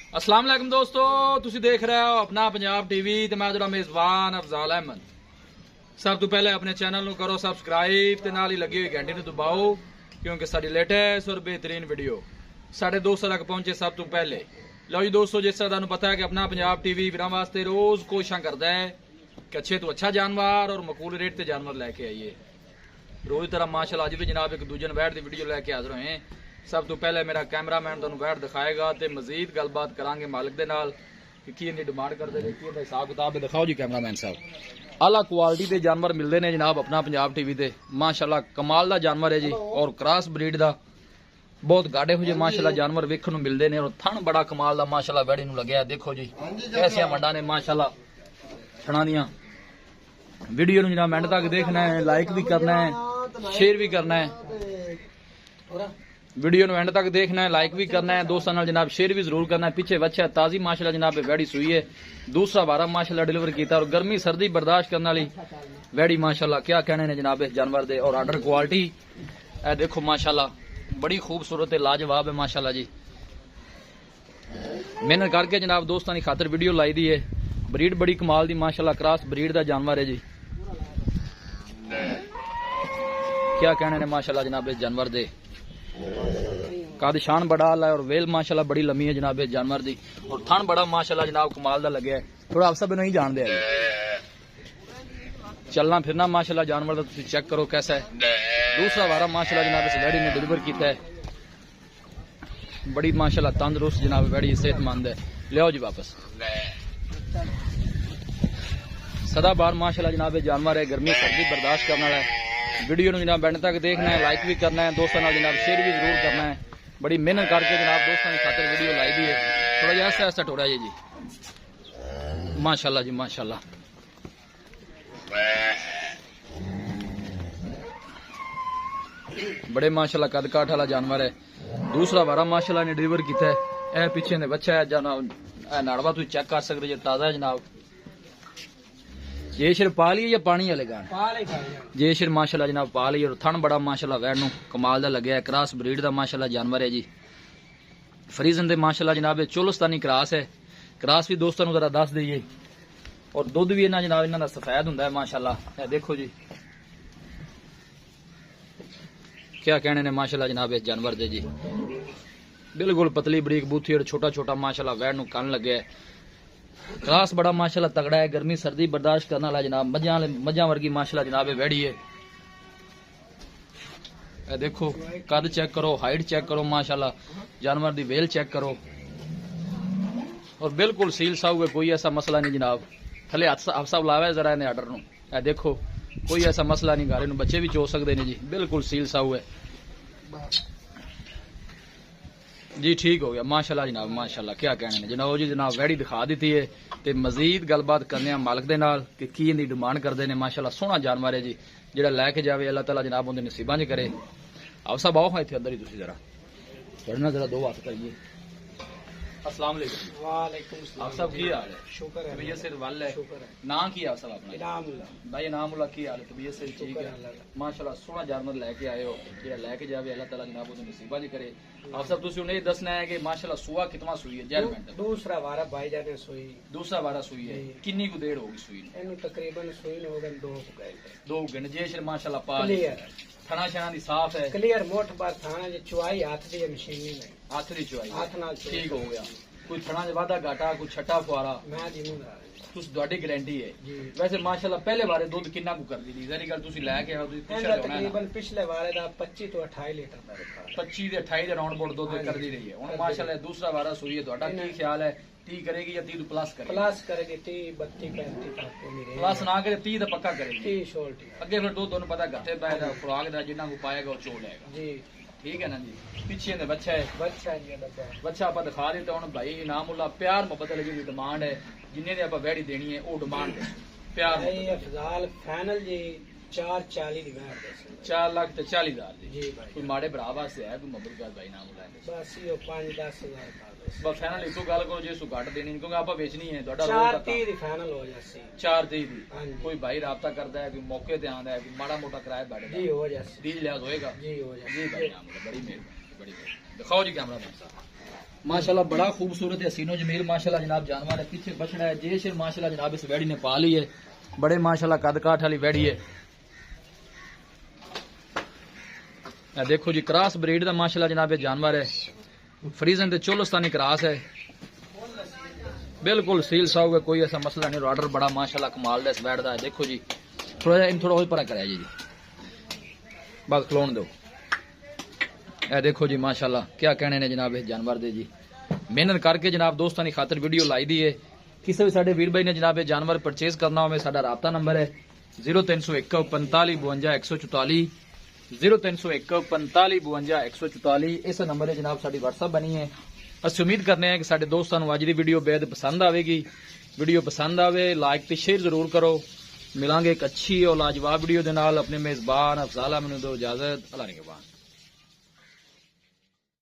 अस्सलाम वालेकुम दोस्तों, तुसी देख रहे हो अपना पंजाब टीवी ते मैं जरा मेजबान अफजाल अहमद। सब तो पहले अपने चैनल ਨੂੰ करो सबसक्राइब ते नाल ही लगी हुई घंटी ਨੂੰ दबाओ क्योंकि साडी लेटेस्ट और बेहतरीन वीडियो साढ़े दोस्तों तक पहुंचे सब तो पहले। लो जी दोस्तों, जिस तरह तुहानू पता है कि अपना पंजाब टीवी वीरां वास्ते रोज कोशिशां करदा है कि अच्छे तो अच्छा जानवर और मकूल रेट ते जानवर लैके आइए। रोज तरह माशाल्लाह अज भी जनाब एक दूजे वैट की वीडियो लैके हाजिर होए। सब तो पहले मेरा कैमरामैन तुहानू वैट दिखाएगा तो मजीद गलबात करांगे मालिक दे नाल कि की इन्नी डिमांड करते हैं, की हिसाब किताब है। दिखाओ जी कैमरामैन साहब, आला क्वालिटी के जानवर मिलते हैं जनाब अपना पंजाब टीवी ते। माशाल्लाह कमाल का जानवर है जी और क्रॉस ब्रीड का बहुत गाढ़े हो माशाल्लाह जानवर वेखण नूं मिलते हैं और थन बड़ा कमाल का माशाल्लाह वैड़ी नूं लग्या। देखो जी कैसिया वंडा ने माशाल्लाह छणा दियां। वीडियो नूं जनाब एंड तक देखना है, लाइक भी करना है, शेयर भी करना है। वीडियो नूं एंड तक देखना है, लाइक भी करना है, दोस्तों नाल जनाब शेयर भी जरूर करना है। पीछे बच्चा ताजी माशाल्लाह जनाब वैड़ी सुई है, दूसरा बारा माशाल्लाह डिलीवर किया और गर्मी सर्दी बर्दाश्त करने वाली वैड़ी माशाल्लाह। क्या कहने ने जनाब इस जानवर दे और आर्डर क्वालिटी ए देखो माशाल्लाह बड़ी खूबसूरत है, लाजवाब है माशाल्लाह जी। मेहनत करके जनाब दोस्तों की खातर वीडियो लाई दी है। ब्रीड बड़ी कमाल दी माशाल्लाह क्रॉस ब्रीड का जानवर है जी। क्या कहने ने माशाल्लाह जनाब इस जानवर दे। कद शान बड़ा आला है और वेल माशाल्लाह बड़ी लम्मी है जनाब इस जानवर दी और थन बड़ा माशाल्लाह जनाब कमाल दा लगे है। थोड़ा आप सब नहीं जानते है, चलना फिरना माशाल्लाह जानवर का तुम चेक करो कैसा है। दूसरा वारा माशाल्लाह जनाब इस वैड़ी ने डिलीवर किया है। बड़ी माशाल्लाह तंदुरुस्त जनाब वैड़ी सेहतमंद है। लियो जी वापस सदाबार माशाल्लाह जनाब जानवर है, गर्मी सर्दी बर्दाश्त करने वाला है। वीडियो में जनाब एंड तक देखना है, लाइक भी करना है, दोस्तों नाल जनाब शेयर भी जरूर करना है। बड़ी मेहनत करके जनाब दोस्तों की खातर वीडियो लाई दी है। थोड़ा जिहा ऐसा ऐसा टोरा है जी माशाल्लाह जी माशाल्लाह। बड़े माशाल्लाह कद काठ वाला जानवर है। दूसरा वारा माशाल्लाह ने डिलीवर किया है। यह पीछे ने बच्चा है जनाब, नाड़वा तुम चेक कर सकते हो, ताजा है जनाब। जे सिर पा लिये या पानी वाले गान जे सिर माशाल्लाह जनाब पा लिये और थन बड़ा माशाल्लाह वैन कमाल दा लगे है। क्रॉस ब्रीड का माशाल्लाह जानवर है जी। फ्रीजन दे माशाल्लाह जनाब चोलस्तानी क्रॉस है। क्रॉस भी दोस्तों को जरा दस दईए और दुध भी इन्ना जनाब इन्हां दा सफेद हुंदा है माशाल्लाह। देखो जी क्या कहने ने माशाल्लाह जनाब इस जानवर दे जी। बिल्कुल पतली बरीक बूथी और छोटा छोटा माशाल्लाह वैन कन लगे है। क्रॉस बड़ा माशाल्लाह तगड़ा है, गर्मी सर्दी बर्दाश्त करने वाला जनाब। मजा वर्गी माशाल्लाह जनाब वैड़ी है। देखो कद चेक करो, हाइट चेक करो माशाल्लाह, जानवर दी वेल चेक करो और बिल्कुल सील साऊ है, कोई ऐसा मसला नहीं जनाब। थले हफ्सा लावा जरा इन्हें आर्डर नूं। देखो कोई ऐसा मसला नहीं, गारे नूं बच्चे भी चो सकते हैं जी। बिल्कुल सील साऊ है जी। ठीक हो गया माशाल्लाह जनाब माशाल्लाह। क्या कहने ने जनाब जी जनाब वैड़ी दिखा दी है ते मजीद गलबात करने मालिक दे नाल कि की इन्दी डिमांड करते हैं। माशाल्लाह सोहना जानवर है जी, जेड़ा लैके जावे अल्लाह ताला जनाब उनके नसीबां च करे। आओ सब आओ इत्थे अंदर ही तुसीं जरा चढ़ना जरा दो हाथ करिए। अस्सलाम वालेकुम। वालेकुम सलाम। आप सब की हाल है? शुक्र है तबीयत से वल है। शुक्र है। ना की आप सब अपना इनामुल्लाह भाई इनामुल्लाह की हाल है? तबीयत से ठीक है माशाल्लाह। सोहना जानवर लैके आए हो, जेड़ा लैके जावे अल्लाह ताला जनाब उनके नसीबां च करे। आप सब तुसीं उन्हें दसना है कि माशाल्लाह सुआ कितना सुई है जजमेंट? दूसरा वारा भाई जाने सोई। दूसरा वारा सुई है। किन्नी को देर होगी सुई ने? इन्हू तकरीबन सोई ने हो गए 2 घंटे। 2 घंटे जे माशाल्लाह पा क्लियर थना शना दी साफ है, क्लियर मोट बार थाना जे चुआई हाथ दी मशीनी में हाथ दी चुआई हाथ नाल चुआई। ठीक हो गया। कोई थना च वाधा घाटा कोई छट्टा फुआरा मैं जी मुंडा तुस ਤੁਹਾਡੀ गारंटी है जी। वैसे माशाल्लाह पहले बारे दूध कितना को कर दी थी जरी गल तुसी लेके आओ तुसी ਇਹਦਾ तकरीबन पिछले वारे दा 25 तो 28 लीटर दा रखा 25 ਦੇ 28 ਦੇ ਰਾਉਂਡ ਬੋਰਡ ਦੁੱਧ ਕਰ ਦੀ ਰਹੀ ਹੈ। ਹੁਣ ਮਾਸ਼ਾਅੱਲਾ ਦੂਸਰਾ ਵਾਰਾ ਸੂਈ ਹੈ। ਤੁਹਾਡਾ ਕੀ ਖਿਆਲ ਹੈ 30 ਕਰੇਗੀ ਜਾਂ 30 ਪਲੱਸ ਕਰੇਗੀ? प्लस करेगी 30 32 35 तक को नहीं रहेगी। ਪਲੱਸ ਨਾ ਕਰੇ 30 ਦਾ ਪੱਕਾ ਕਰੇਗੀ। 30 शोल्टी ਅੱਗੇ ਫਿਰ ਦੁੱਧ ਤੁਹਾਨੂੰ ਪਤਾ ਘੱਟੇ ਪੈਦਾ ਖੁਰਾਕ ਦਾ ਜਿੰਨਾ ਕੋ ਪਾਏਗਾ ਉਹ ਚੋ ਲਏਗਾ। जी। ठीक है ना जी। पीछे ने बच्चा है, बच्चा जी बच्चा बच्चा आप दिखा देते हूँ भाई इनामुल्ला प्यार मोहब्बत लगी हुई डिमांड है जिन्हें ने आप वैड़ी देनी है वो डिमांड है प्यार भाई अफजाल फाइनल जी 440 दी मैं 4,40,000 दी जी भाई। कोई माड़े भरा वास्ते है कोई मोहब्बत भाई इनामुल्ला बस यो 5-10 हजार का बस। बस फाइनल इतो गल करो जे सु घट देनी क्योंकि आप बेचनी है ਤੁਹਾਡਾ 4:30 ਦੀ फाइनल हो जासी 4:30 दी। ਹਾਂਜੀ। कोई भाई राब्ता करता है कोई मौके ते आंदा है कोई माड़ा मोटा किराया बैठे जी हो जासी दी लिहाज होएगा जी हो जी जासी भाई इनामुल्ला बड़ी मेहरबानी बड़ी मेहरबानी। दिखाओ जी कैमरा मैन साहब। माशाल्लाह बड़ा खूबसूरत है, हसीनो जमील माशाल्लाह जनाब जानवर है। पीछे बछड़ा है जेशर माशाल्लाह जनाब, इस वैड़ी ने पा ली है, बड़े माशाल्लाह कद काठ वाली वैड़ी है। देखो जी क्रॉस ब्रीड का माशाल्लाह जनाब जानवर है, फ्रीजन ते चोलस्तानी क्रॉस है, बिल्कुल सील साहब है, कोई ऐसा मसला नहीं। ऑर्डर बड़ा माशाल्लाह कमाल का इस बैठ का है। देखो जी थोड़ा जा इन थोड़ा और परा कराया जी, बस खलोन दो। ए देखो जी माशाल्लाह क्या कहने ने जनाब इस जानवर दे जी, मेहनत करके जनाब दोस्तों की खातर वीडियो लाई दी है। किसी भी साडे वीर भाई ने जनाब जानवर परचेज करना हो, साडा राबता नंबर है 0301 45 52 144 0301 45 52 144। इस नंबर है जनाब साडी व्हाट्सएप बनी है। असि उम्मीद करने हैं कि साडे दोस्तों अज की वीडियो बेहद पसंद आएगी। वीडियो पसंद आवे लाइक ते शेयर जरूर करो। मिलांगे एक अच्छी और लाजवाब वीडियो के नाल। अपने मेजबान अफजाल अहमद दो इजाजत, अल्लाह निगहबान।